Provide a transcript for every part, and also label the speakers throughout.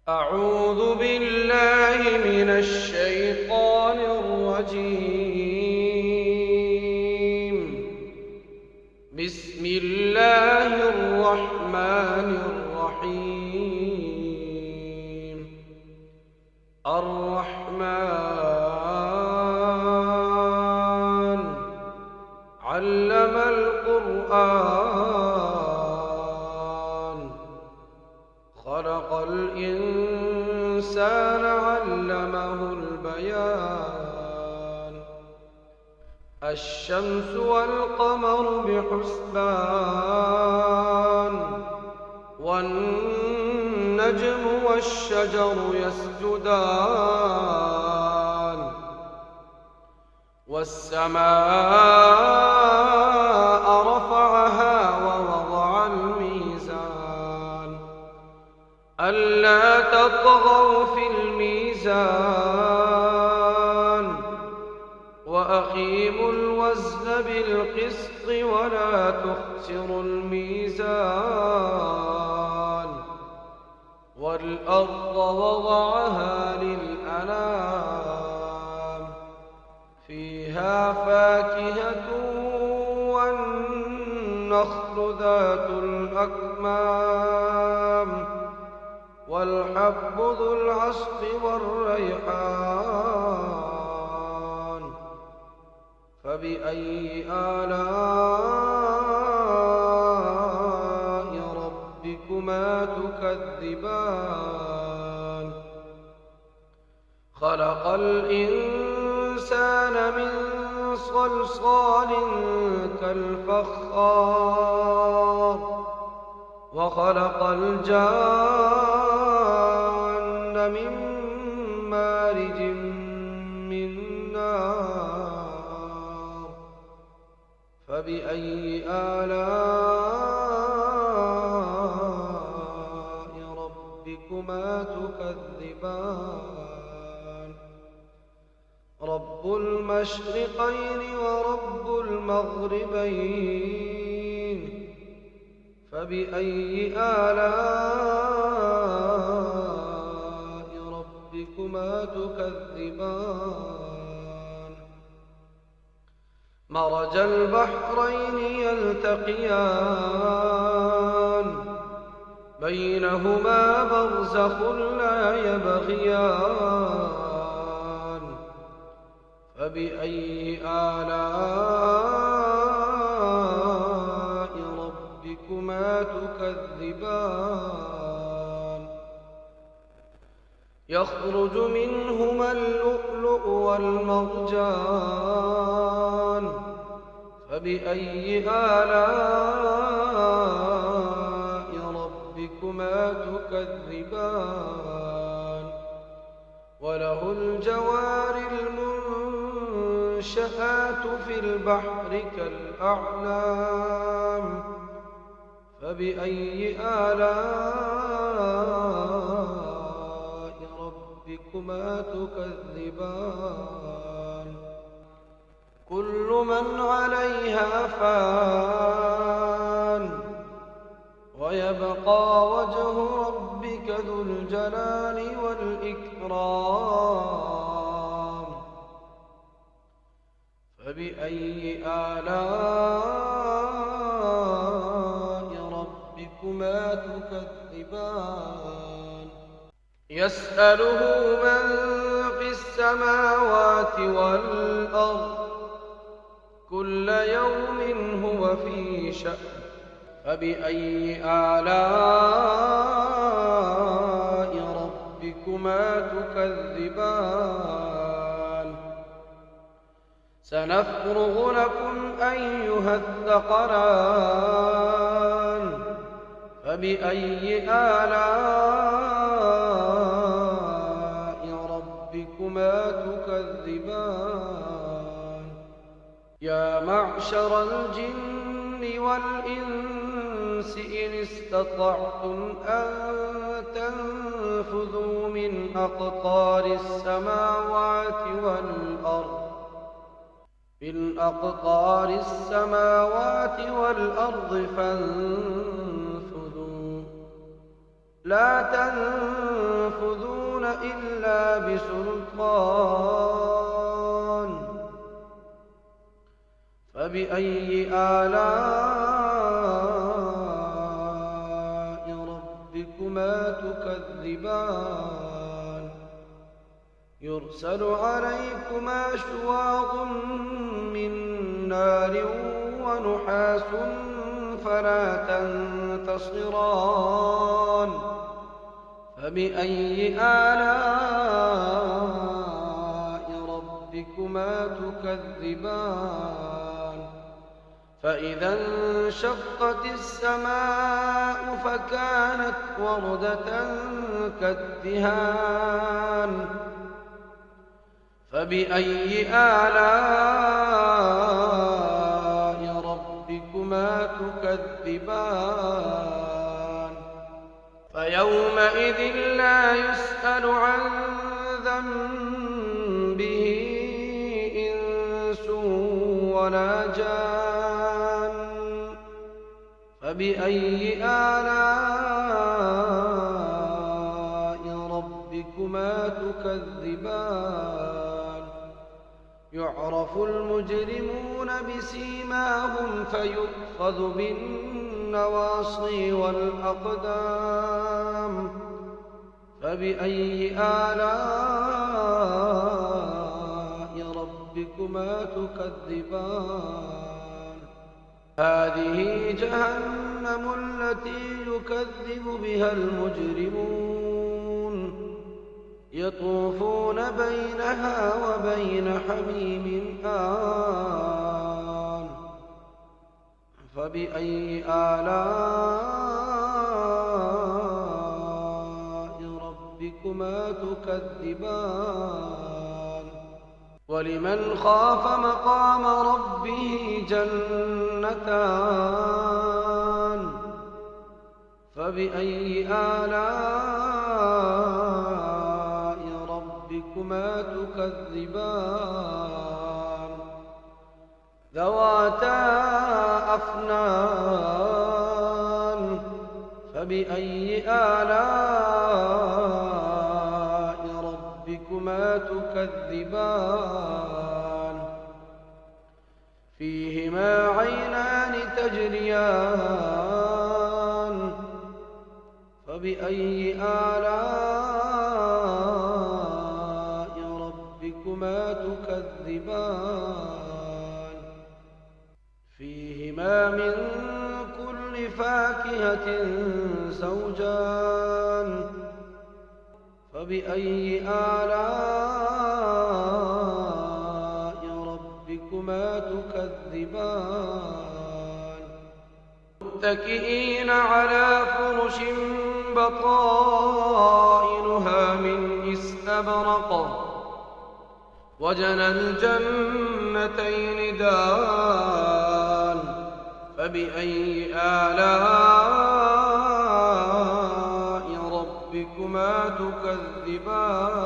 Speaker 1: أعوذ بالله من الشيطان الرجيم. بسم الله الرحمن الرحيم. الرحمن علم القرآن خلق الإنسان علمه البيان. الشمس والقمر بحسبان والنجم والشجر يسجدان والسماء رفعها ووضع الميزان ألا تطغوا في الميزان وأقيموا الوزن بالقسط ولا تخسروا الميزان والأرض وضعها للأنام فيها فاكهة والنخل ذات الأكمام والحب ذو العصف والريحان. فبأي آلاء ربكما تكذبان؟ خلق الإنسان من صلصال كالفخار وخلق الجان من مارج من نار. فبأي آلاء ربكما تكذبان؟ رب المشرقين ورب المغربين. فبأي آلاء ربكما تكذبان؟ مرج البحرين يلتقيان بينهما برزخ لا يبغيان. فبأي آلاء ربكما تكذبان؟ يخرج منهما اللؤلؤ والمرجان. فبأي آلاء ربكما تكذبان؟ وله الجوار المنشآت في البحر كالأعلام. فبأي آلاء ربكما تكذبان؟ كل من عليها فان ويبقى وجه ربك ذو الجلال والإكرام. فبأي آلاء ربكما تكذبان؟ يسأله من في السماوات والأرض كل يوم هو في شأن. فبأي آلاء ربكما تكذبان؟ سنفرغ لكم أيها الثقلان. فبأي آلاء ربكما تكذبان؟ يا معشر الجن والإنس إن استطعتم أن تنفذوا من أقطار السماوات والأرض فانفذوا لا تنفذون إلا بسلطان فبأي آلاء ربكما تكذبان يرسل عليكما شواظ من نار ونحاس فلا تنتصران فبأي آلاء ربكما تكذبان فإذا انشقت السماء فكانت وردة كالدهان فبأي آلاء ربكما تكذبان فيومئذ لا يسأل عن ذنبه إنس ولا جان فبأي آلاء ربكما تكذبان يعرف المجرمون بسيماهم فيؤخذ بالنواصي والأقدام فبأي آلاء ربكما تكذبان هذه جهنم التي يكذب بها المجرمون يطوفون بينها وبين حميم آن فبأي آلاء ربكما تكذبان ولمن خاف مقام ربه جنتان فبأي آلاء ربكما تكذبان ذواتا أفنان فبأي آلاء ربكما تكذبان فيهما عينان تجريان فبأي آلاء ربكما تكذبان فيهما من كل فاكهة زوجان فبأي آلاء ربكما تكذبان متكئين على فرش بطائنها من استبرق وجنى الجنتين دان فبأي آلاء ربكما تكذبان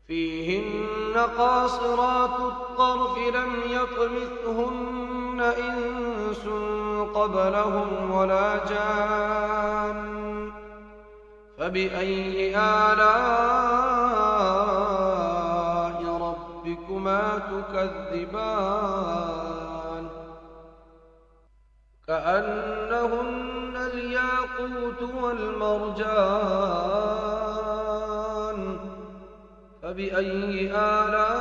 Speaker 1: فيهن قاصرات الطرف لم يطمثهن إنس قبلهم ولا جان فبأي آلاء ربكما تكذبان كأنهن الياقوت والمرجان فبأي آلاء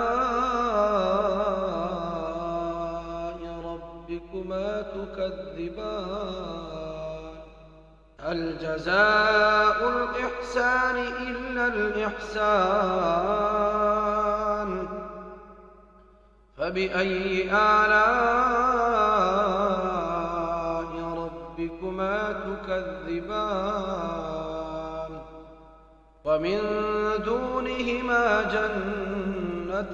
Speaker 1: ربكما تكذبان هل جزاء الإحسان إلا الإحسان فبأي آلاء ربكما تكذبان ومن دونهما جنتان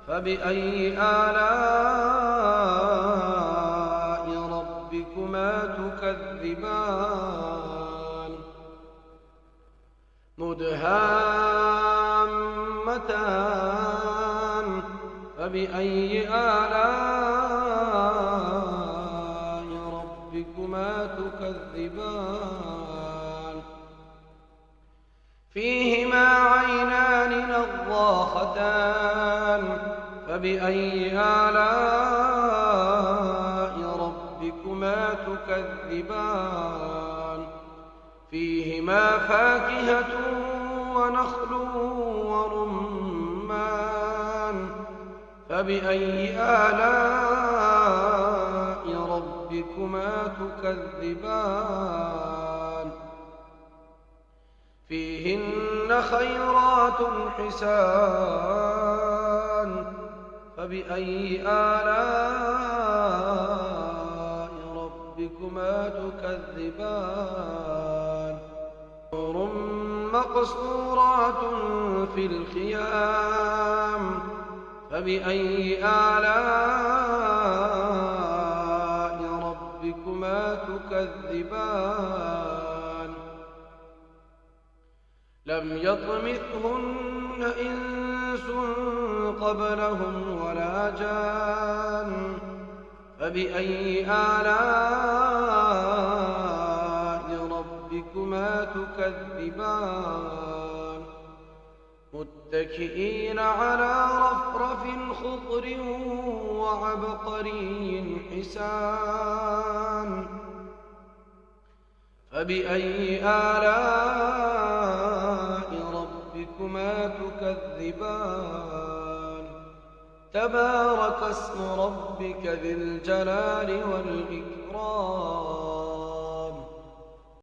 Speaker 1: فبأي آلاء ربكما تكذبان مدهامتان فبأي آلاء ربكما تكذبان تكذبان فيهما عينان نضاختان فبأي آلاء ربكما تكذبان فيهما فاكهة ونخل ورمان فبأي آلاء ربكما تكذبان فيهن خيرات حسان فبأي آلاء ربكما تكذبان حور مقصورات في الخيام فبأي آلاء ربكما تكذبان لم يطمثهن إنس قبلهم ولا جان فبأي آلاء ربكما تكذبان متكئين على رفرف خضر وعبقري حسان فبأي آلاء ربكما تكذبان تبارك اسم ربك ذي الجلال والإكرام